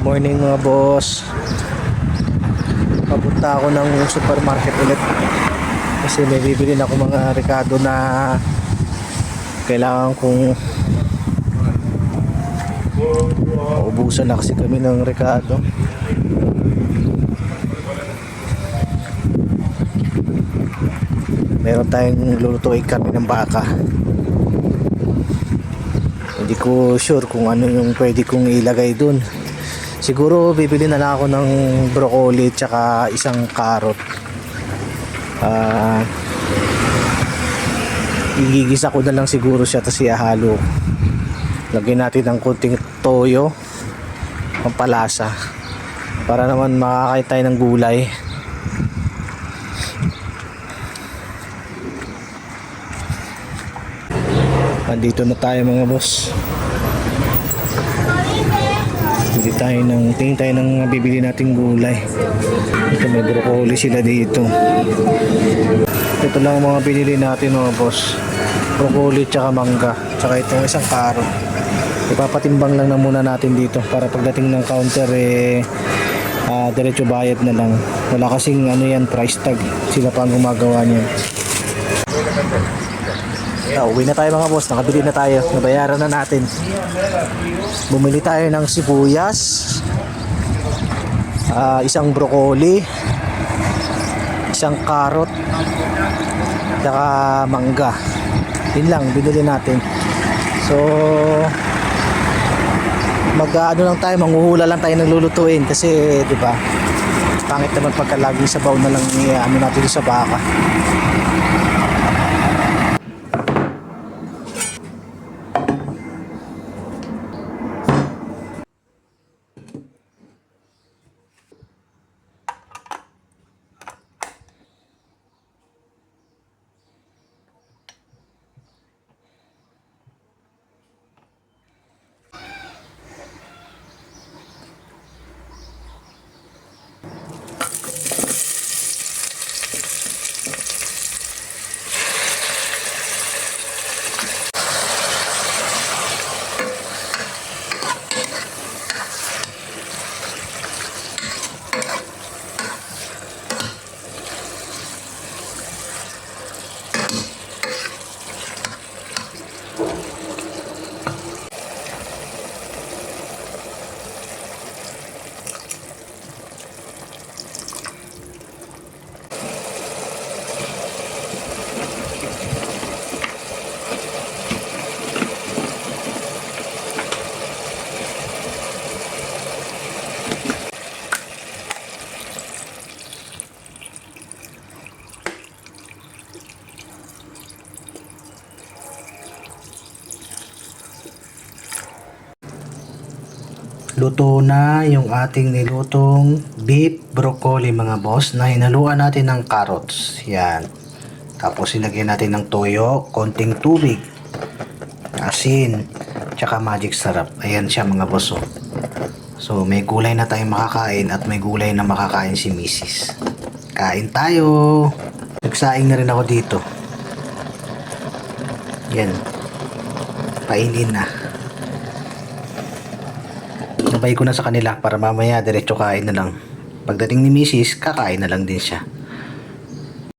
Morning mga boss. Papunta ako ng supermarket ulit kasi may bibili na ako mga rekado na kailangan kong maubusan na kasi kami ng rekado. Meron tayong lulutuin kami ng baka. Hindi ko sure kung ano yung pwede kong ilagay dun. Siguro bibili na lang ako ng broccoli tsaka isang carrot. Igigisa ko na lang siguro siya tapos ihalo. Lagyan natin ng konting toyo, pampalasa, para naman makakain tayo ng gulay. Nandito na tayo mga boss. Tingin tayo ng bibili nating gulay. Ito may broccoli sila dito. Ito lang ang mga binili natin mga boss. Broccoli tsaka mangga, tsaka itong isang carrot. Ipapatimbang lang na muna natin dito para pagdating ng counter diretso bayad na lang. Wala kasing price tag. Sila pa ang gumagawa niyan. Uwi na tayo mga boss, nakabili na tayo, nabayaran na natin. Bumili tayo ng sibuyas, isang broccoli, isang carrot, saka mangga. Yun lang binili natin. So lang tayo, manghuhula lang tayo ng lulutuin kasi 'di ba? Pangit naman pagka lagi sabaw na lang natin sa baka. Luto na yung ating nilutong beef broccoli mga boss na hinaluan natin ng carrots. Yan. Tapos ilagyan natin ng toyo, konting tubig, asin, tsaka magic sarap. Ayan siya mga boss. So may gulay na tayong makakain at may gulay na makakain si Mrs. Kain tayo. Nagsaing na rin ako dito. Yan. Painin na. Sabay ko na sa kanila para mamaya diretso kain na lang. Pagdating ni Mrs. kakain na lang din siya.